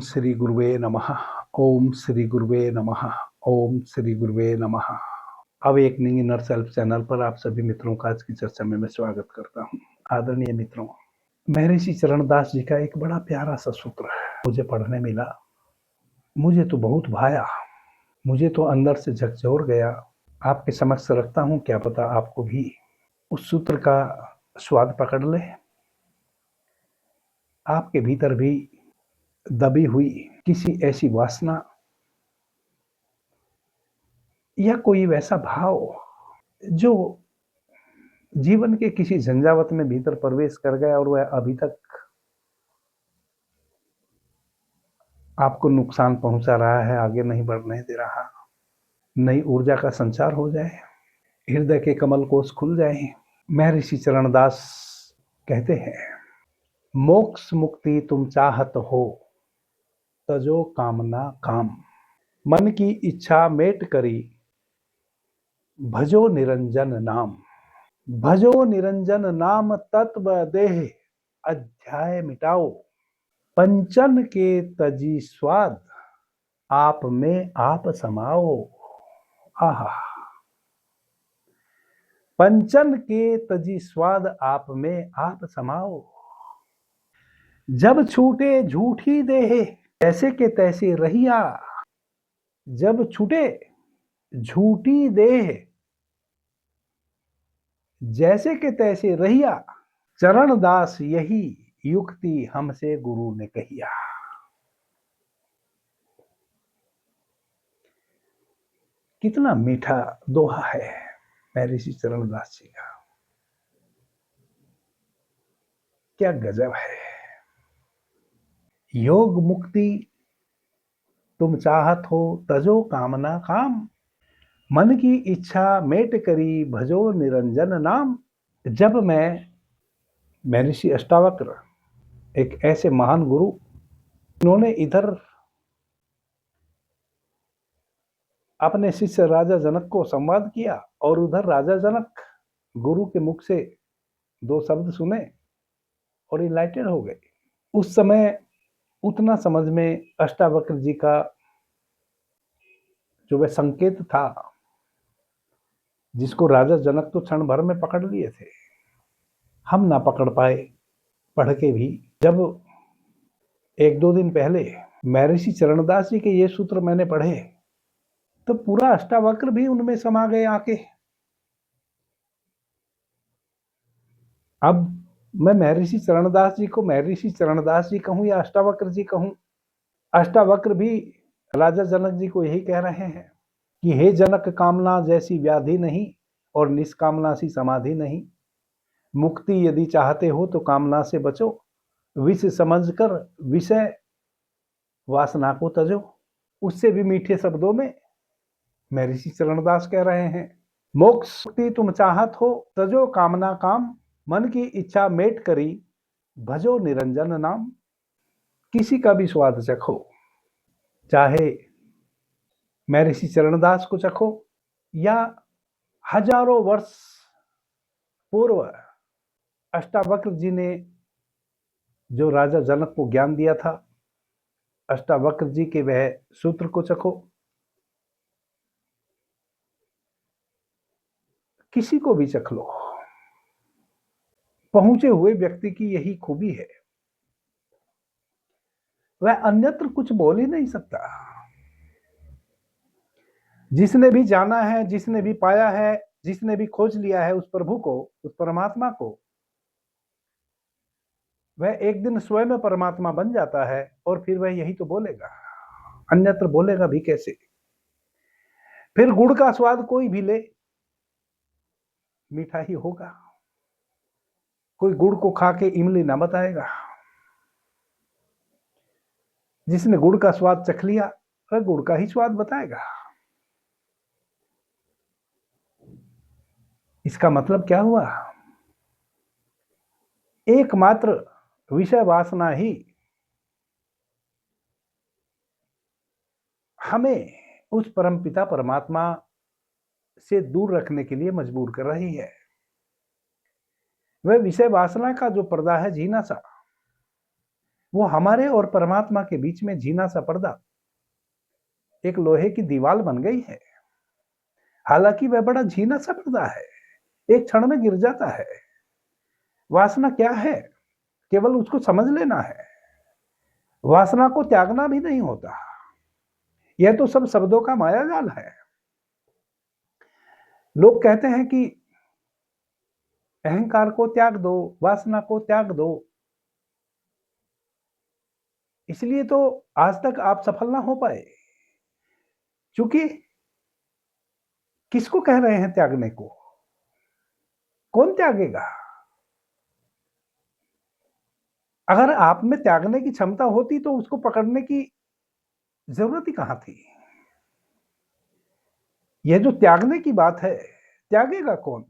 श्री गुरुवे नमः। ओम श्री गुरुवे नमः। ओम श्री गुरुवे नमः। अवेकनिंग इनर सेल्फ चैनल पर आप सभी मित्रों का आज की चर्चा में मैं स्वागत करता हूँ। आदरणीय मित्रों, महर्षि चरणदास जी का एक बड़ा प्यारा सा सूत्र मुझे पढ़ने मिला। मुझे तो बहुत भाया, मुझे तो अंदर से झकझोर गया। आपके समक्ष रखता हूँ, क्या पता आपको भी उस सूत्र का स्वाद पकड़ ले, आपके भीतर भी दबी हुई किसी ऐसी वासना या कोई वैसा भाव जो जीवन के किसी झंझावत में भीतर प्रवेश कर गया और वह अभी तक आपको नुकसान पहुंचा रहा है, आगे नहीं बढ़ने दे रहा। नई ऊर्जा का संचार हो जाए, हृदय के कमल कोश खुल जाए। महर्षि चरणदास कहते हैं, मोक्ष मुक्ति तुम चाहत हो, तजो कामना काम। मन की इच्छा मेट करी, भजो निरंजन नाम। भजो निरंजन नाम तत्व देह, अध्याय मिटाओ। पंचन के तजी स्वाद, आप में आप समाओ। आहा, पंचन के तजी स्वाद, आप में आप समाओ। जब छूटे झूठी देह, तैसे के तैसे रहिया। जब छूटे झूठी देह, जैसे के तैसे रहिया। चरणदास यही युक्ति हमसे गुरु ने कहिया। कितना मीठा दोहा है महर्षि चरणदास जी का, क्या गजब है। योग मुक्ति तुम चाहत हो, तजो कामना काम। मन की इच्छा मेट करी, भजो निरंजन नाम। जब मैं महर्षि अष्टावक्र, एक ऐसे महान गुरु, उन्होंने इधर अपने शिष्य राजा जनक को संवाद किया और उधर राजा जनक गुरु के मुख से दो शब्द सुने और इनलाइटेड हो गए। उस समय उतना समझ में अष्टावक्र जी का जो वह संकेत था, जिसको राजा जनक तो क्षण भर में पकड़ लिए थे, हम ना पकड़ पाए पढ़ के भी। जब एक दो दिन पहले महर्षि चरणदास जी के ये सूत्र मैंने पढ़े तो पूरा अष्टावक्र भी उनमें समा गए आके। अब मैं महर्षि चरणदास जी को महर्षि चरणदास जी कहूं या अष्टावक्र जी कहूं, अष्टावक्र भी राजा जनक जी को यही कह रहे हैं कि हे जनक, कामना जैसी व्याधि नहीं और निष्कामना सी समाधि नहीं। मुक्ति यदि चाहते हो तो कामना से बचो, विष समझकर विषय वासना को तजो। उससे भी मीठे शब्दों में महर्षि चरणदास कह रहे हैं, मोक्ष मुक्ति तुम चाहत हो, तजो कामना काम। मन की इच्छा मेट करी, भजो निरंजन नाम। किसी का भी स्वाद चखो, चाहे महर्षि चरणदास को चखो या हजारों वर्ष पूर्व अष्टावक्र जी ने जो राजा जनक को ज्ञान दिया था, अष्टावक्र जी के वह सूत्र को चखो। किसी को भी चख लो, पहुंचे हुए व्यक्ति की यही खूबी है, वह अन्यत्र कुछ बोल ही नहीं सकता। जिसने भी जाना है, जिसने भी पाया है, जिसने भी खोज लिया है उस प्रभु को, उस परमात्मा को, वह एक दिन स्वयं परमात्मा बन जाता है और फिर वह यही तो बोलेगा, अन्यत्र बोलेगा भी कैसे। फिर गुड़ का स्वाद कोई भी ले, मीठा ही होगा। कोई गुड़ को खा के इमली ना बताएगा। जिसने गुड़ का स्वाद चख लिया वह गुड़ का ही स्वाद बताएगा। इसका मतलब क्या हुआ? एकमात्र विषय वासना ही हमें उस परमपिता परमात्मा से दूर रखने के लिए मजबूर कर रही है। वह विषय वासना का जो पर्दा है झीना सा, वो हमारे और परमात्मा के बीच में जीना सा पर्दा एक लोहे की दीवार बन गई है। हालांकि वह बड़ा झीना सा पर्दा है, एक क्षण में गिर जाता है। वासना क्या है, केवल उसको समझ लेना है। वासना को त्यागना भी नहीं होता। यह तो सब शब्दों का मायाजाल है। लोग कहते हैं कि अहंकार को त्याग दो, वासना को त्याग दो। इसलिए तो आज तक आप सफल ना हो पाए, क्योंकि किसको कह रहे हैं त्यागने को? कौन त्यागेगा? अगर आप में त्यागने की क्षमता होती तो उसको पकड़ने की जरूरत ही कहां थी? यह जो त्यागने की बात है, त्यागेगा कौन?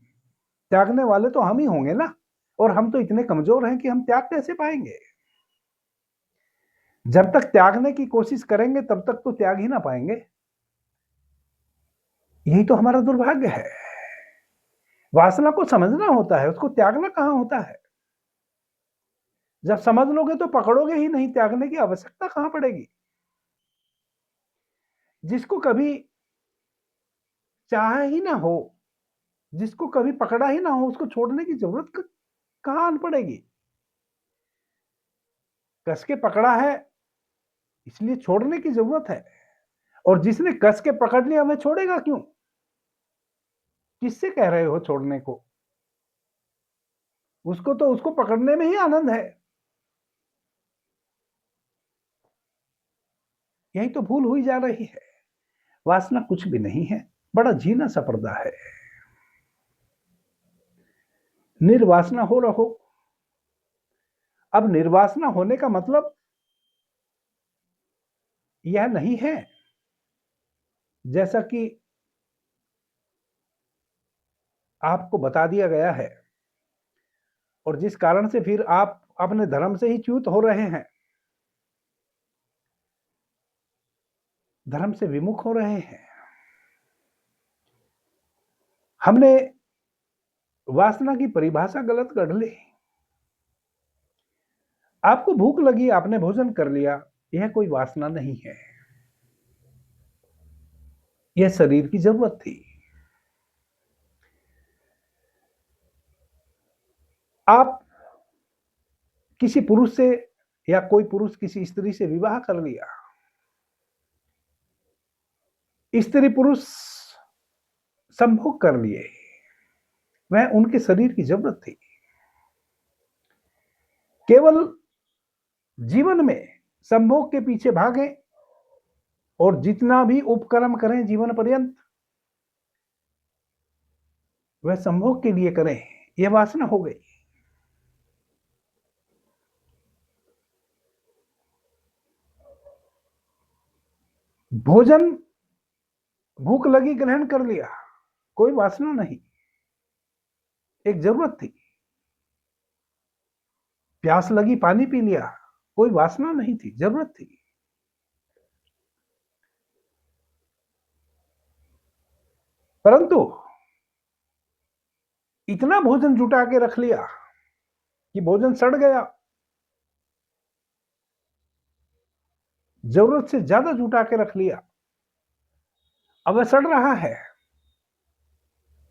त्यागने वाले तो हम ही होंगे ना। और हम तो इतने कमजोर हैं कि हम त्याग कैसे पाएंगे? जब तक त्यागने की कोशिश करेंगे तब तक तो त्याग ही ना पाएंगे। यही तो हमारा दुर्भाग्य है। वासना को समझना होता है, उसको त्यागना कहां होता है? जब समझ लोगे तो पकड़ोगे ही नहीं, त्यागने की आवश्यकता कहां पड़ेगी? जिसको कभी चाहा ही ना हो, जिसको कभी पकड़ा ही ना हो, उसको छोड़ने की जरूरत कहां आन पड़ेगी? कस के पकड़ा है इसलिए छोड़ने की जरूरत है, और जिसने कस के पकड़ लिया वह छोड़ेगा क्यों? किससे कह रहे हो छोड़ने को? उसको तो उसको पकड़ने में ही आनंद है। यही तो भूल हुई जा रही है। वासना कुछ भी नहीं है, बड़ा झीना सा पर्दा है। निर्वासना हो रहो। अब निर्वासना होने का मतलब यह नहीं है, जैसा कि आपको बता दिया गया है और जिस कारण से फिर आप अपने धर्म से ही च्युत हो रहे हैं, धर्म से विमुख हो रहे हैं। हमने वासना की परिभाषा गलत कर ली। आपको भूख लगी, आपने भोजन कर लिया, यह कोई वासना नहीं है, यह शरीर की जरूरत थी। आप किसी पुरुष से या कोई पुरुष किसी स्त्री से विवाह कर लिया, स्त्री पुरुष संभोग कर लिए, वह उनके शरीर की जरूरत थी। केवल जीवन में संभोग के पीछे भागें और जितना भी उपक्रम करें जीवन पर्यंत, वह संभोग के लिए करें, यह वासना हो गई। भोजन भूख लगी ग्रहण कर लिया, कोई वासना नहीं, एक जरूरत थी। प्यास लगी पानी पी लिया, कोई वासना नहीं थी, जरूरत थी। परंतु इतना भोजन जुटा के रख लिया कि भोजन सड़ गया, जरूरत से ज्यादा जुटा के रख लिया, अब वह सड़ रहा है।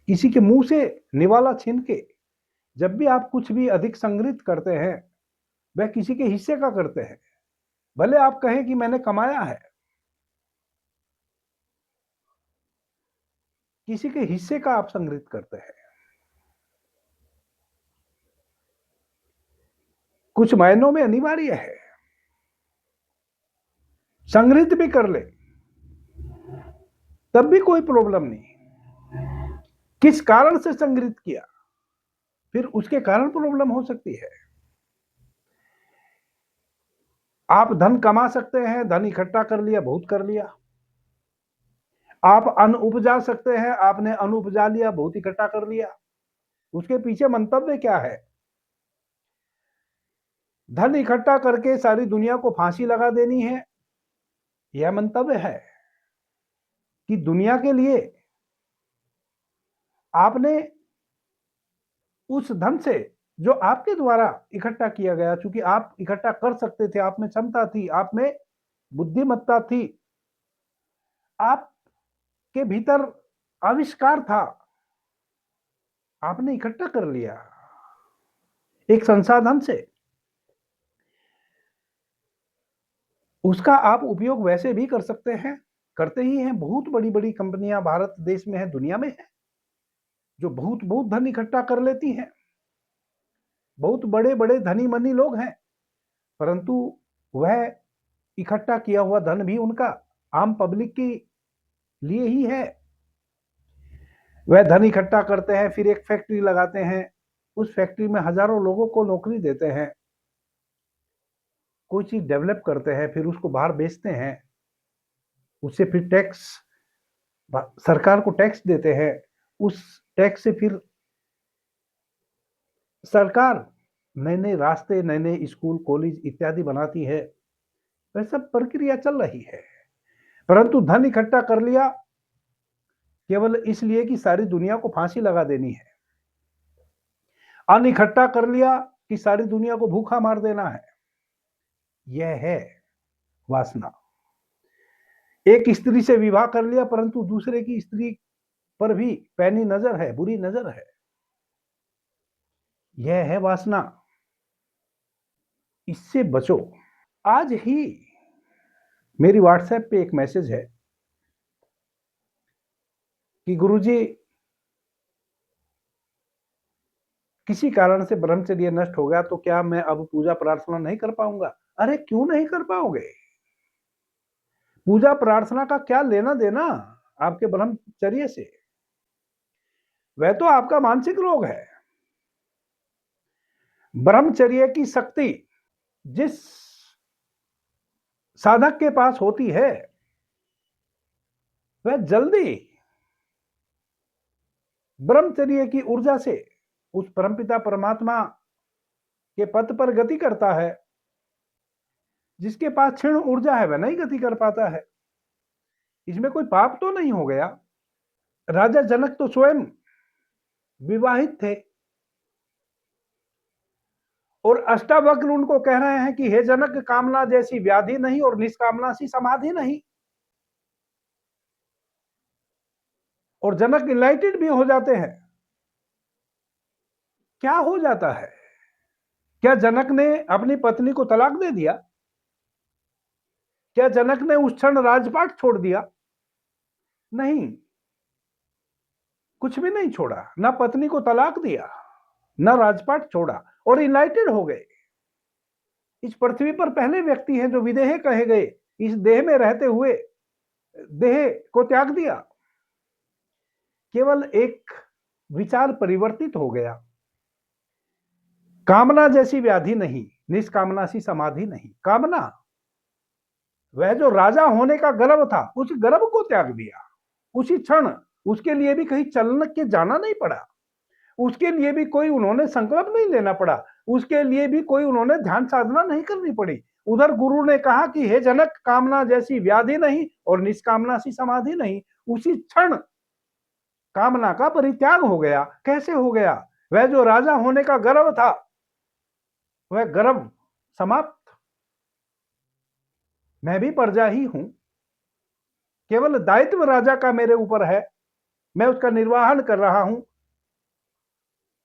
किसी के मुंह से निवाला छीन के जब भी आप कुछ भी अधिक संग्रहित करते हैं, वह किसी के हिस्से का करते हैं। भले आप कहें कि मैंने कमाया है, किसी के हिस्से का आप संग्रहित करते हैं। कुछ मायनों में अनिवार्य है, संग्रहित भी कर ले तब भी कोई प्रॉब्लम नहीं। किस कारण से संग्रहित किया, फिर उसके कारण प्रॉब्लम हो सकती है। आप धन कमा सकते हैं, धन इकट्ठा कर लिया, बहुत कर लिया। आप अन्न उपजा सकते हैं, आपने अन्न उपजा लिया, बहुत इकट्ठा कर लिया। उसके पीछे मंतव्य क्या है? धन इकट्ठा करके सारी दुनिया को फांसी लगा देनी है, यह मंतव्य है कि दुनिया के लिए आपने उस धन से जो आपके द्वारा इकट्ठा किया गया, चूंकि आप इकट्ठा कर सकते थे, आप में क्षमता थी, आप में बुद्धिमत्ता थी, आपके भीतर आविष्कार था, आपने इकट्ठा कर लिया एक संसाधन से। उसका आप उपयोग वैसे भी कर सकते हैं, करते ही हैं। बहुत बड़ी बड़ी कंपनियां भारत देश में है, दुनिया में है, जो बहुत बहुत धन इकट्ठा कर लेती हैं। बहुत बड़े बड़े धनी मनी लोग हैं, परंतु वह इकट्ठा किया हुआ धन भी उनका आम पब्लिक के लिए ही है। वह धन इकट्ठा करते हैं, फिर एक फैक्ट्री लगाते हैं, उस फैक्ट्री में हजारों लोगों को नौकरी देते हैं, कोई चीज डेवलप करते हैं, फिर उसको बाहर बेचते हैं, उससे फिर टैक्स, सरकार को टैक्स देते हैं, उस टैक्स से फिर सरकार नए नए रास्ते, नए नए स्कूल कॉलेज इत्यादि बनाती है। वह सब प्रक्रिया चल रही है, परंतु धन इकट्ठा कर लिया केवल इसलिए कि सारी दुनिया को फांसी लगा देनी है, अन्न इकट्ठा कर लिया कि सारी दुनिया को भूखा मार देना है। यह है वासना। एक स्त्री से विवाह कर लिया, परंतु दूसरे की स्त्री पर भी पैनी नजर है, बुरी नजर है। यह है वासना। इससे बचो। आज ही मेरी व्हाट्सएप पे एक मैसेज है कि गुरुजी, किसी कारण से ब्रह्मचर्य नष्ट हो गया तो क्या मैं अब पूजा प्रार्थना नहीं कर पाऊंगा? अरे क्यों नहीं कर पाओगे? पूजा प्रार्थना का क्या लेना देना आपके ब्रह्मचर्य से? वह तो आपका मानसिक रोग है। ब्रह्मचर्य की शक्ति जिस साधक के पास होती है, वह जल्दी ब्रह्मचर्य की ऊर्जा से उस परमपिता परमात्मा के पथ पर गति करता है। जिसके पास क्षीण ऊर्जा है वह नहीं गति कर पाता है। इसमें कोई पाप तो नहीं हो गया। राजा जनक तो स्वयं विवाहित थे, और अष्टावक्र उनको कह रहे हैं कि हे जनक, कामना जैसी व्याधि नहीं और निष्कामना सी समाधि नहीं। और जनक इनलाइटेड भी हो जाते हैं। क्या हो जाता है? क्या जनक ने अपनी पत्नी को तलाक दे दिया? क्या जनक ने उस क्षण राजपाट छोड़ दिया? नहीं, कुछ भी नहीं छोड़ा। ना पत्नी को तलाक दिया, ना राजपाट छोड़ा, और इनलाइटेड हो गए। इस पृथ्वी पर पहले व्यक्ति हैं जो विदेह कहे गए, इस देह में रहते हुए देह को त्याग दिया। केवल एक विचार परिवर्तित हो गया। कामना जैसी व्याधि नहीं, निष्कामना सी समाधि नहीं। कामना, वह जो राजा होने का गर्व था, उस गर्व को त्याग दिया उसी क्षण। उसके लिए भी कहीं चलने के जाना नहीं पड़ा, उसके लिए भी कोई उन्होंने संकल्प नहीं लेना पड़ा, उसके लिए भी कोई उन्होंने ध्यान साधना नहीं करनी पड़ी। उधर गुरु ने कहा कि हे जनक, कामना जैसी व्याधि नहीं और निष्कामना सी समाधि नहीं। उसी क्षण कामना का परित्याग हो गया। कैसे हो गया? वह जो राजा होने का गर्व था, वह गर्व समाप्त। मैं भी प्रजा ही हूं, केवल दायित्व राजा का मेरे ऊपर है, मैं उसका निर्वहन कर रहा हूं।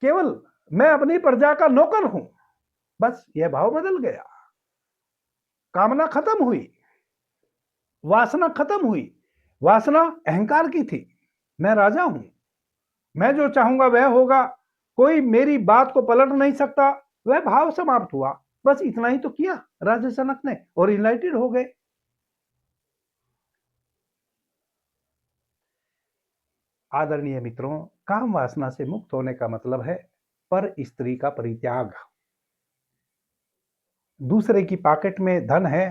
केवल मैं अपनी प्रजा का नौकर हूं। बस यह भाव बदल गया। कामना खत्म हुई, वासना खत्म हुई। वासना अहंकार की थी। मैं राजा हूं, मैं जो चाहूंगा वह होगा, कोई मेरी बात को पलट नहीं सकता। वह भाव समाप्त हुआ। बस इतना ही तो किया राजा जनक ने, और इनलाइटेड हो गए। आदरणीय मित्रों, काम वासना से मुक्त होने का मतलब है पर स्त्री का परित्याग। दूसरे की पॉकेट में धन है,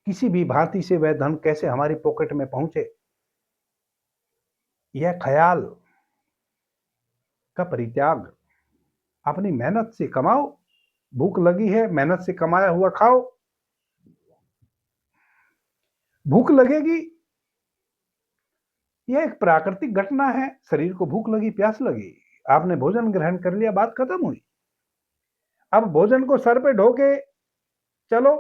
किसी भी भांति से वह धन कैसे हमारी पॉकेट में पहुंचे, यह ख्याल का परित्याग। अपनी मेहनत से कमाओ, भूख लगी है, मेहनत से कमाया हुआ खाओ। भूख लगेगी, यह एक प्राकृतिक घटना है। शरीर को भूख लगी, प्यास लगी, आपने भोजन ग्रहण कर लिया, बात खत्म हुई। अब भोजन को सर पे ढो के चलो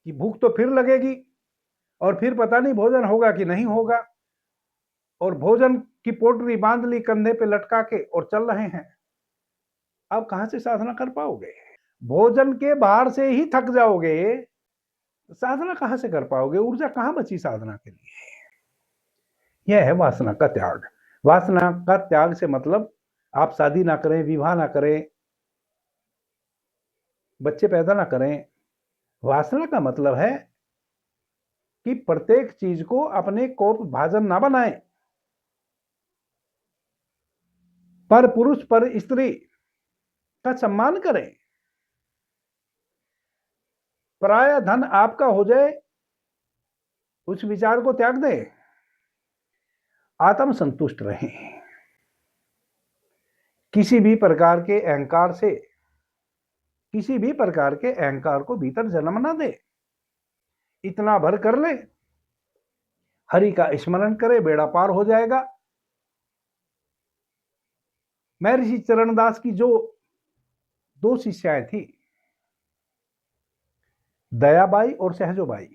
कि भूख तो फिर लगेगी और फिर पता नहीं भोजन होगा कि नहीं होगा, और भोजन की पोटली बांध ली कंधे पे लटका के और चल रहे हैं। अब कहां से साधना कर पाओगे? भोजन के बाहर से ही थक जाओगे, साधना कहां से कर पाओगे? ऊर्जा कहां बची साधना के लिए? यह है वासना का त्याग। वासना का त्याग से मतलब आप शादी ना करें, विवाह ना करें, बच्चे पैदा ना करें। वासना का मतलब है कि प्रत्येक चीज को अपने कोप भाजन ना बनाएं। पर पुरुष पर स्त्री का सम्मान करें, पराया धन आपका हो जाए उस विचार को त्याग दें, आत्म संतुष्ट रहें, किसी भी प्रकार के अहंकार से, किसी भी प्रकार के अहंकार को भीतर जन्म ना दे। इतना भर कर ले, हरि का स्मरण करे, बेड़ा पार हो जाएगा। महर्षि चरणदास की जो दो शिष्याएं थी, दयाबाई और सहजोबाई,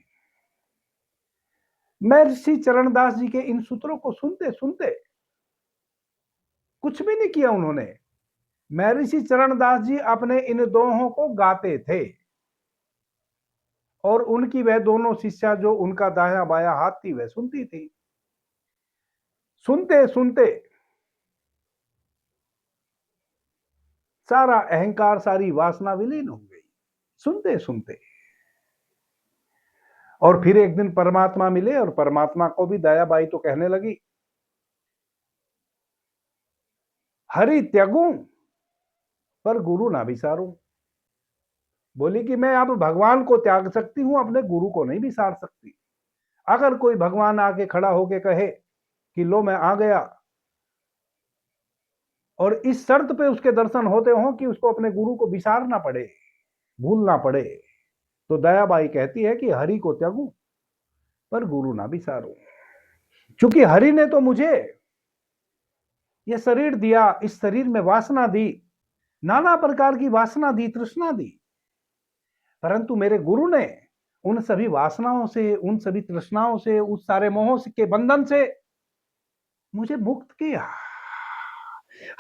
महर्षि चरणदास जी के इन सूत्रों को सुनते सुनते कुछ भी नहीं किया उन्होंने। महर्षि चरणदास जी अपने इन दोहों को गाते थे और उनकी वह दोनों शिष्या जो उनका दाया बाया हाथ थी वह सुनती थी। सुनते सुनते सारा अहंकार, सारी वासना विलीन हो गई, सुनते सुनते। और फिर एक दिन परमात्मा मिले और परमात्मा को भी दयाबाई तो कहने लगी, हरि त्यागूं पर गुरु ना विसारूं। बोली कि मैं अब भगवान को त्याग सकती हूं, अपने गुरु को नहीं विसार सकती। अगर कोई भगवान आके खड़ा होके कहे कि लो मैं आ गया, और इस शर्त पे उसके दर्शन होते हो कि उसको अपने गुरु को विसारना पड़े, भूलना पड़े, तो दयाबाई कहती है कि हरि को त्यागूं पर गुरु ना विसारूं। क्योंकि हरि ने तो मुझे यह शरीर दिया, इस शरीर में वासना दी, नाना प्रकार की वासना दी, तृष्णा दी, परंतु मेरे गुरु ने उन सभी वासनाओं से, उन सभी तृष्णाओं से, उस सारे मोहों के बंधन से मुझे मुक्त किया।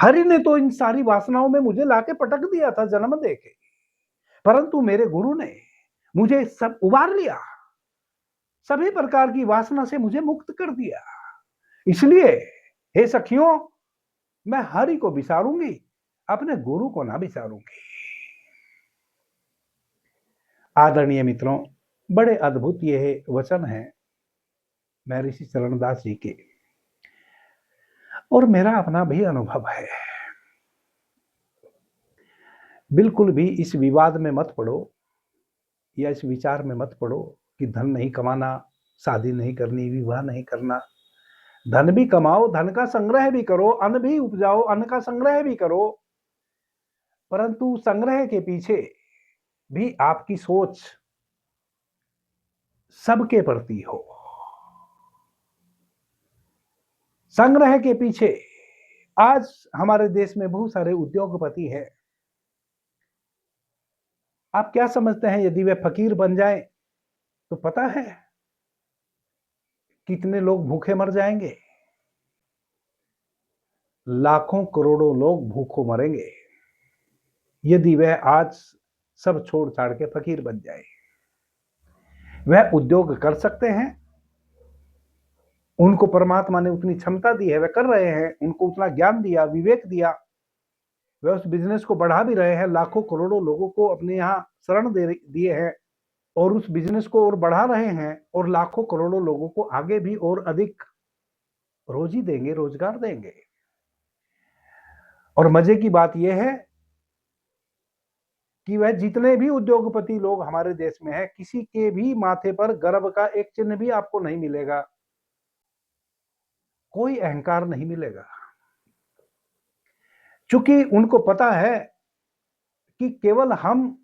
हरि ने तो इन सारी वासनाओं में मुझे लाके पटक दिया था जन्म देके, परंतु मेरे गुरु ने मुझे सब उबार लिया, सभी प्रकार की वासना से मुझे मुक्त कर दिया। इसलिए हे सखियों, मैं हरि को विसारूंगी, अपने गुरु को ना विसारूंगी। आदरणीय मित्रों, बड़े अद्भुत ये वचन हैं महर्षि चरणदास जी के, और मेरा अपना भी अनुभव है। बिल्कुल भी इस विवाद में मत पड़ो या इस विचार में मत पड़ो कि धन नहीं कमाना, शादी नहीं करनी, विवाह नहीं करना। धन भी कमाओ, धन का संग्रह भी करो, अन्न भी उपजाओ, अन्न का संग्रह भी करो, परंतु संग्रह के पीछे भी आपकी सोच सबके प्रति हो। संग्रह के पीछे आज हमारे देश में बहुत सारे उद्योगपति हैं। आप क्या समझते हैं यदि वे फकीर बन जाएं तो पता है कितने लोग भूखे मर जाएंगे? लाखों करोड़ों लोग भूखों मरेंगे यदि वह आज सब छोड़ छाड़ के फकीर बन जाए। वह उद्योग कर सकते हैं, उनको परमात्मा ने उतनी क्षमता दी है, वह कर रहे हैं, उनको उतना ज्ञान दिया, विवेक दिया, वह उस बिजनेस को बढ़ा भी रहे हैं, लाखों करोड़ों लोगों को अपने यहाँ शरण दिए हैं और उस बिजनेस को और बढ़ा रहे हैं और लाखों करोड़ों लोगों को आगे भी और अधिक रोजी देंगे, रोजगार देंगे। और मजे की बात यह है कि वह जितने भी उद्योगपति लोग हमारे देश में हैं, किसी के भी माथे पर गर्व का एक चिन्ह भी आपको नहीं मिलेगा, कोई अहंकार नहीं मिलेगा, क्योंकि उनको पता है कि केवल हम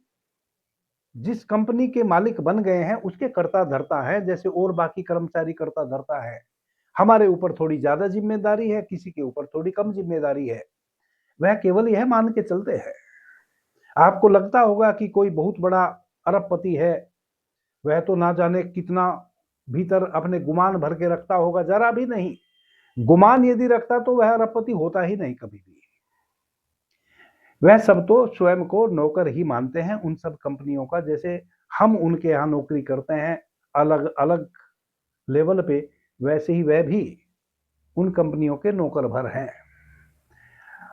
जिस कंपनी के मालिक बन गए हैं उसके कर्ता धर्ता है, जैसे और बाकी कर्मचारी कर्ता धर्ता है। हमारे ऊपर थोड़ी ज्यादा जिम्मेदारी है, किसी के ऊपर थोड़ी कम जिम्मेदारी है, वह केवल यह मान के चलते हैं। आपको लगता होगा कि कोई बहुत बड़ा अरबपति है, वह तो ना जाने कितना भीतर अपने गुमान भर के रखता होगा, जरा भी नहीं। गुमान यदि रखता तो वह अरबपति होता ही नहीं कभी भी। वह सब तो स्वयं को नौकर ही मानते हैं उन सब कंपनियों का, जैसे हम उनके यहाँ नौकरी करते हैं अलग अलग लेवल पे, वैसे ही वह भी उन कंपनियों के नौकर भर हैं।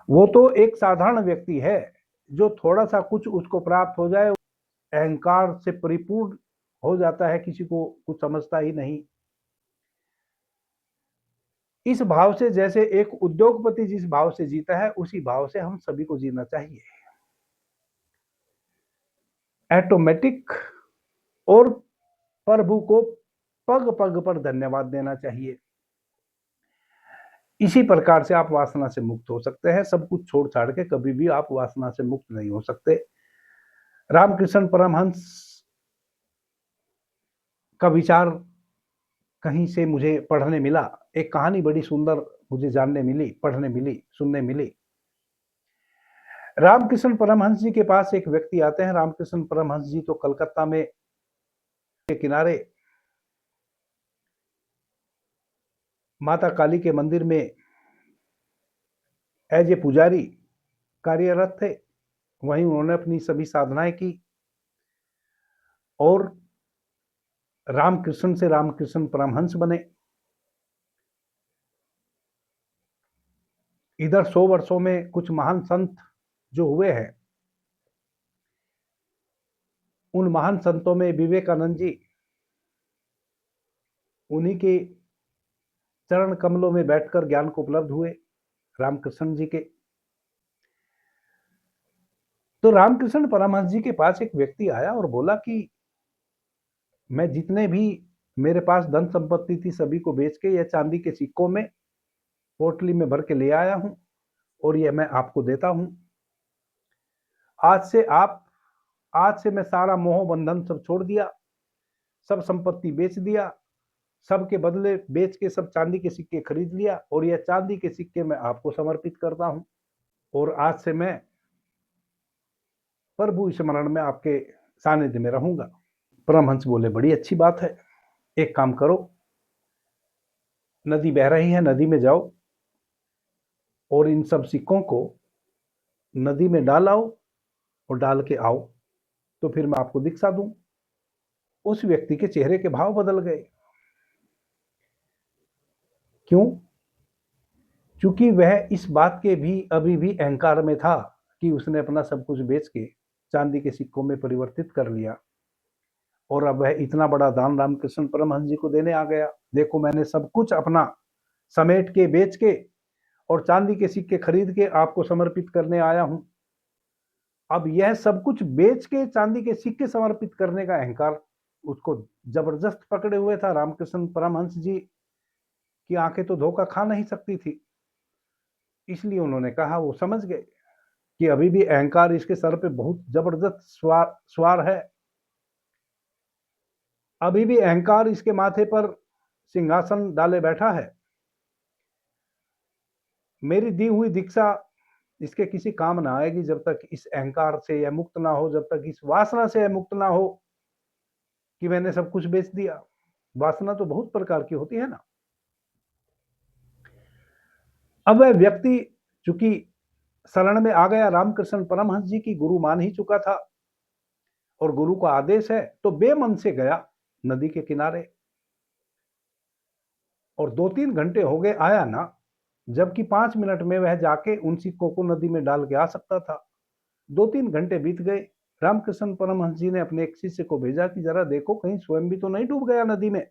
वो तो एक साधारण व्यक्ति है, जो थोड़ा सा कुछ उसको प्राप्त हो जाए अहंकार से परिपूर्ण हो जाता है, किसी को कुछ समझता ही नहीं। इस भाव से, जैसे एक उद्योगपति जिस भाव से जीता है, उसी भाव से हम सभी को जीना चाहिए। ऑटोमेटिक और प्रभु को पग पग पर धन्यवाद देना चाहिए। इसी प्रकार से आप वासना से मुक्त हो सकते हैं। सब कुछ छोड़ छाड़ के कभी भी आप वासना से मुक्त नहीं हो सकते। रामकृष्ण परमहंस का विचार कहीं से मुझे पढ़ने मिला, एक कहानी बड़ी सुंदर मुझे जानने मिली, पढ़ने मिली, सुनने मिली। रामकृष्ण परमहंस जी के पास एक व्यक्ति आते हैं। रामकृष्ण परमहंस जी तो कलकत्ता में के किनारे माता काली के मंदिर में एज ए पुजारी कार्यरत थे। वहीं उन्होंने अपनी सभी साधनाएं की और रामकृष्ण से रामकृष्ण परमहंस बने। इधर 100 वर्षों में कुछ महान संत जो हुए हैं, उन महान संतों में विवेकानंद जी उन्हीं के चरण कमलों में बैठकर ज्ञान को उपलब्ध हुए, रामकृष्ण जी के। तो रामकृष्ण परमहंस जी के पास एक व्यक्ति आया और बोला कि मैं जितने भी मेरे पास धन संपत्ति थी सभी को बेच के यह चांदी के सिक्कों में पोटली में भर के ले आया हूं और यह मैं आपको देता हूं। आज से मैं सारा मोह बंधन सब छोड़ दिया, सब संपत्ति बेच दिया, सबके बदले बेच के सब चांदी के सिक्के खरीद लिया और यह चांदी के सिक्के मैं आपको समर्पित करता हूं और आज से मैं प्रभु स्मरण में आपके सानिध्य में रहूंगा। परमहंस बोले बड़ी अच्छी बात है, एक काम करो, नदी बह रही है, नदी में जाओ और इन सब सिक्कों को नदी में डाल आओ और डाल के आओ, तो फिर मैं आपको दिखा दूं। उस व्यक्ति के चेहरे के भाव बदल गए। क्यों? क्योंकि वह इस बात के भी अभी भी अहंकार में था कि उसने अपना सब कुछ बेच के चांदी के सिक्कों में परिवर्तित कर लिया और अब वह इतना बड़ा दान रामकृष्ण परमहंस जी को देने आ गया। देखो मैंने सब कुछ अपना समेट के बेच के और चांदी के सिक्के खरीद के आपको समर्पित करने आया हूं। अब यह सब कुछ बेच के चांदी के सिक्के समर्पित करने का अहंकार उसको जबरदस्त पकड़े हुए था। रामकृष्ण परमहंस जी की आंखें तो धोखा खा नहीं सकती थी, इसलिए उन्होंने कहा, वो समझ गए कि अभी भी अहंकार इसके सर पे बहुत जबरदस्त सवार है, अभी भी अहंकार इसके माथे पर सिंहासन डाले बैठा है। मेरी दी हुई दीक्षा इसके किसी काम ना आएगी जब तक इस अहंकार से यह मुक्त ना हो, जब तक इस वासना से यह मुक्त ना हो कि मैंने सब कुछ बेच दिया। वासना तो बहुत प्रकार की होती है ना। अब वह व्यक्ति चूंकि शरण में आ गया, रामकृष्ण परमहंस जी की गुरु मान ही चुका था और गुरु का आदेश है, तो बेमन से गया नदी के किनारे और 2-3 घंटे हो गए आया ना, जबकि 5 मिनट में वह जाके उन सिक्कों को नदी में डाल के आ सकता था। 2-3 घंटे बीत गए। रामकृष्ण परमहंस जी ने अपने एक शिष्य को भेजा कि जरा देखो कहीं स्वयं भी तो नहीं डूब गया नदी में।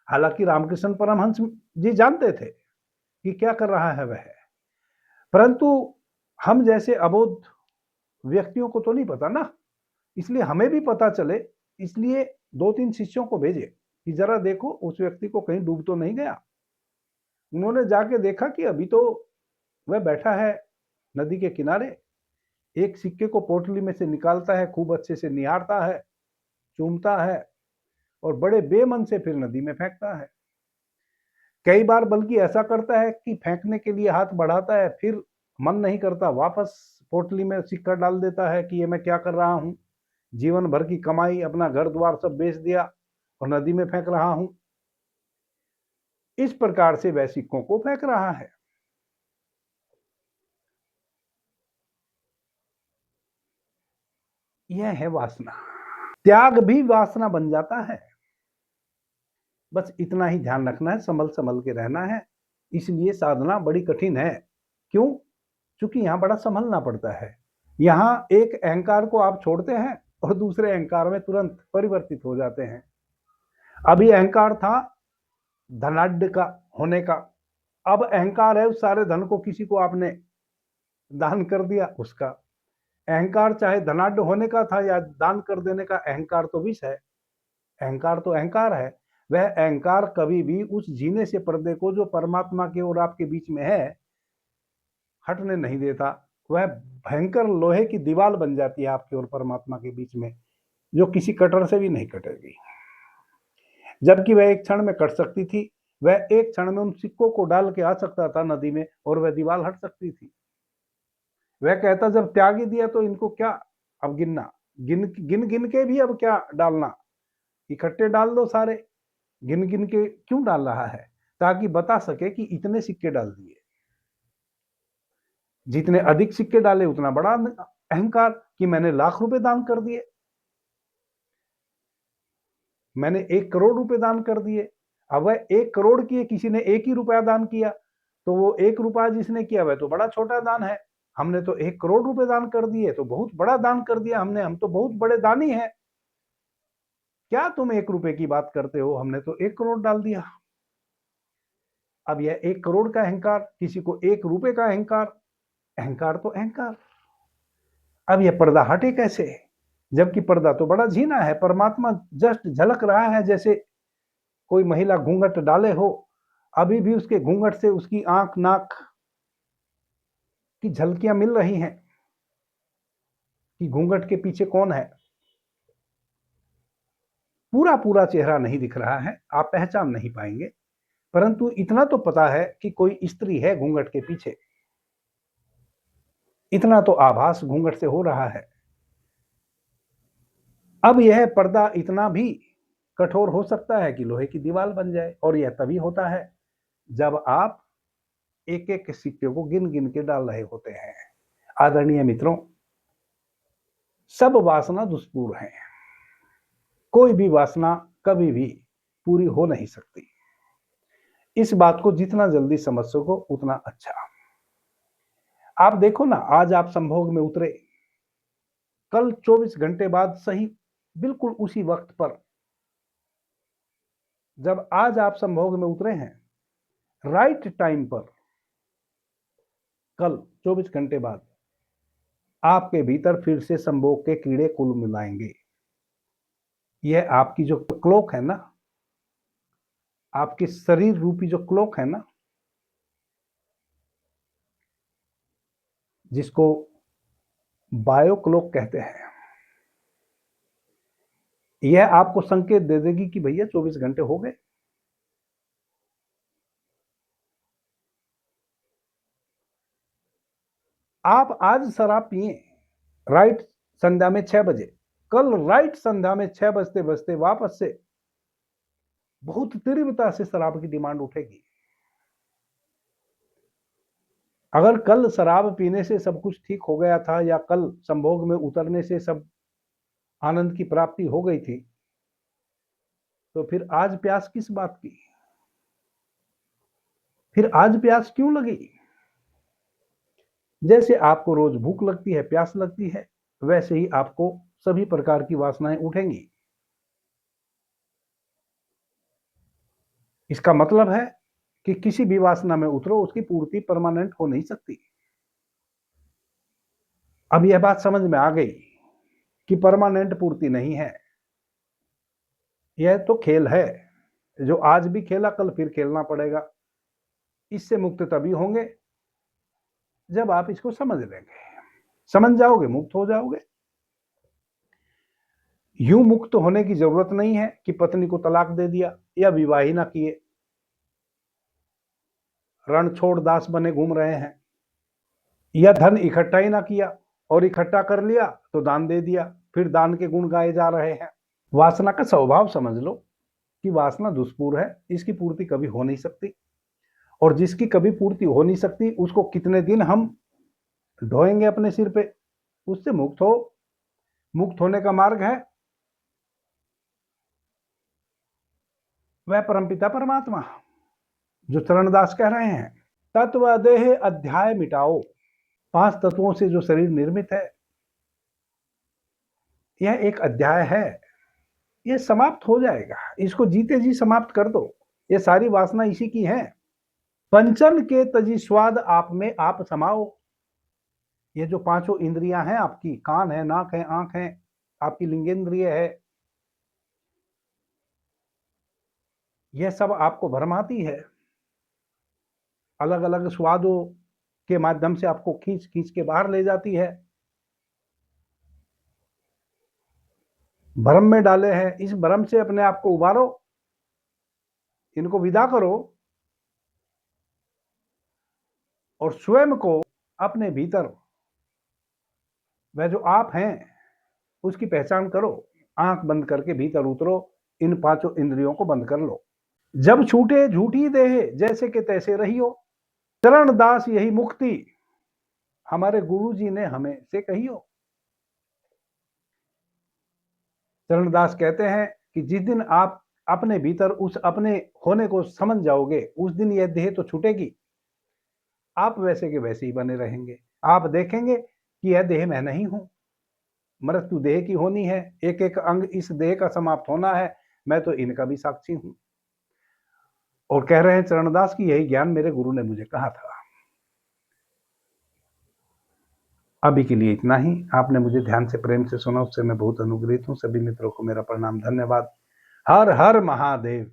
हालांकि रामकृष्ण परमहंस जी जानते थे कि क्या कर रहा है वह, परंतु हम जैसे अबोध व्यक्तियों को तो नहीं पता ना, इसलिए हमें भी पता चले, इसलिए 2-3 शिष्यों को भेजे कि जरा देखो उस व्यक्ति को कहीं डूब तो नहीं गया। उन्होंने जाके देखा कि अभी तो वह बैठा है नदी के किनारे, एक सिक्के को पोटली में से निकालता है, खूब अच्छे से निहारता है, चूमता है और बड़े बेमन से फिर नदी में फेंकता है। कई बार बल्कि ऐसा करता है कि फेंकने के लिए हाथ बढ़ाता है, फिर मन नहीं करता, वापस पोटली में सिक्का डाल देता है कि ये मैं क्या कर रहा हूं, जीवन भर की कमाई, अपना घर द्वार सब बेच दिया और नदी में फेंक रहा हूं। इस प्रकार से वह सिक्कों को फेंक रहा है। यह है वासना। त्याग भी वासना बन जाता है। बस इतना ही ध्यान रखना है, संभल संभल के रहना है। इसलिए साधना बड़ी कठिन है। क्यों? क्योंकि यहां बड़ा संभलना पड़ता है। यहां एक अहंकार को आप छोड़ते हैं और दूसरे अहंकार में तुरंत परिवर्तित हो जाते हैं। अभी अहंकार था धनाढ्य का होने का, अब अहंकार है उस सारे धन को किसी को आपने दान कर दिया उसका। अहंकार चाहे धनाढ्य होने का था या दान कर देने का, अहंकार तो विष है। अहंकार तो अहंकार है। वह अहंकार कभी भी उस जीने से पर्दे को जो परमात्मा के और आपके बीच में है हटने नहीं देता। वह भयंकर लोहे की दीवार बन जाती है आपके और परमात्मा के बीच में, जो किसी कटर से भी नहीं कटेगी। जबकि वह एक क्षण में कट सकती थी। वह एक क्षण में उन सिक्कों को डाल के आ सकता था नदी में और वह दीवार हट सकती थी। वह कहता जब त्याग ही दिया तो इनको क्या अब गिनना, गिन गिन गिन के भी अब क्या डालना, इकट्ठे डाल दो सारे। गिन गिन के क्यों डाल रहा है? ताकि बता सके कि इतने सिक्के डाल दिए। जितने अधिक सिक्के डाले उतना बड़ा अहंकार कि मैंने लाख रुपए दान कर दिए, मैंने 1 करोड़ रुपए दान कर दिए। अब वह 1 करोड़ किए, किसी ने 1 ही रुपया दान किया, तो वो 1 रुपया जिसने किया वह तो बड़ा छोटा दान है। हमने तो 1 करोड़ रुपए दान कर दिए, तो बहुत बड़ा दान कर दिया हमने, हम तो बहुत बड़े दानी हैं। क्या तुम 1 रुपए की बात करते हो, हमने तो 1 करोड़ डाल दिया। अब यह 1 करोड़ का अहंकार, किसी को 1 रुपए का अहंकार, अहंकार तो अहंकार। अब यह पर्दा हटे कैसे? जबकि पर्दा तो बड़ा झीना है, परमात्मा जस्ट झलक रहा है। जैसे कोई महिला घूंघट डाले हो, अभी भी उसके घूंघट से उसकी आंख नाक की झलकियां मिल रही हैं कि घूंघट के पीछे कौन है। पूरा पूरा चेहरा नहीं दिख रहा है, आप पहचान नहीं पाएंगे, परंतु इतना तो पता है कि कोई स्त्री है घूंघट के पीछे। इतना तो आभास घूंघट से हो रहा है। अब यह पर्दा इतना भी कठोर हो सकता है कि लोहे की दीवार बन जाए, और यह तभी होता है जब आप एक एक सिक्के को गिन गिन के डाल रहे होते हैं। आदरणीय मित्रों, सब वासना दुष्पूर है। कोई भी वासना कभी भी पूरी हो नहीं सकती। इस बात को जितना जल्दी समझ सको उतना अच्छा। आप देखो ना, आज आप संभोग में उतरे, कल 24 घंटे बाद सही बिल्कुल उसी वक्त पर, जब आज आप संभोग में उतरे हैं, राइट टाइम पर, कल 24 घंटे बाद आपके भीतर फिर से संभोग के कीड़े कुल मिलाएंगे। यह आपकी जो क्लॉक है ना, आपके शरीर रूपी जो क्लॉक है ना, जिसको बायो क्लॉक कहते हैं, यह आपको संकेत दे देगी कि भैया 24 घंटे हो गए। आप आज शराब पिए राइट संध्या में 6 बजे, कल राइट संध्या में 6 बजते बजते वापस से बहुत तीव्रता से शराब की डिमांड उठेगी। अगर कल शराब पीने से सब कुछ ठीक हो गया था, या कल संभोग में उतरने से सब आनंद की प्राप्ति हो गई थी, तो फिर आज प्यास किस बात की? फिर आज प्यास क्यों लगी? जैसे आपको रोज भूख लगती है, प्यास लगती है, वैसे ही आपको सभी प्रकार की वासनाएं उठेंगी। इसका मतलब है कि किसी भी वासना में उतरो, उसकी पूर्ति परमानेंट हो नहीं सकती। अब यह बात समझ में आ गई कि परमानेंट पूर्ति नहीं है। यह तो खेल है, जो आज भी खेला कल फिर खेलना पड़ेगा। इससे मुक्त तभी होंगे जब आप इसको समझ लेंगे। समझ जाओगे, मुक्त हो जाओगे। यूं मुक्त होने की जरूरत नहीं है कि पत्नी को तलाक दे दिया या विवाह ही ना किए। रण छोड़ दास बने घूम रहे हैं। यह धन इकट्ठा ही ना किया और इकट्ठा कर लिया तो दान दे दिया, फिर दान के गुण गाए जा रहे हैं। वासना का स्वभाव समझ लो कि वासना दुष्पूर है, इसकी पूर्ति कभी हो नहीं सकती, और जिसकी कभी पूर्ति हो नहीं सकती उसको कितने दिन हम ढोएंगे अपने सिर पे। उससे मुक्त होने का मार्ग है वह परमपिता परमात्मा, जो चरणदास कह रहे हैं तत्व देह अध्याय मिटाओ। 5 तत्वों से जो शरीर निर्मित है, यह एक अध्याय है, यह समाप्त हो जाएगा, इसको जीते जी समाप्त कर दो। ये सारी वासना इसी की है। पंचन के तजी स्वाद आप में आप समाओ। ये जो 5 इंद्रियां हैं आपकी, कान है, नाक है, आंख है, आपकी लिंगेंद्रिय है, यह सब आपको भरमाती है। अलग अलग स्वादों के माध्यम से आपको खींच खींच के बाहर ले जाती है, भ्रम में डाले हैं। इस भ्रम से अपने आप को उबारो, इनको विदा करो और स्वयं को अपने भीतर वह जो आप हैं उसकी पहचान करो। आंख बंद करके भीतर उतरो, इन 5 इंद्रियों को बंद कर लो। जब छूटे झूठी देह जैसे के तैसे रहियो, चरण दास यही मुक्ति हमारे गुरु जी ने हमें से कहियो। चरणदास कहते हैं कि जिस दिन आप अपने भीतर उस अपने होने को समझ जाओगे, उस दिन यह देह तो छूटेगी, आप वैसे के वैसे ही बने रहेंगे। आप देखेंगे कि यह देह मैं नहीं हूं, मृत्यु देह की होनी है, एक एक अंग इस देह का समाप्त होना है, मैं तो इनका भी साक्षी हूं। और कह रहे हैं चरणदास की यही ज्ञान मेरे गुरु ने मुझे कहा था। अभी के लिए इतना ही। आपने मुझे ध्यान से प्रेम से सुना, उससे मैं बहुत अनुग्रहित हूं। सभी मित्रों को मेरा प्रणाम, धन्यवाद। हर हर महादेव।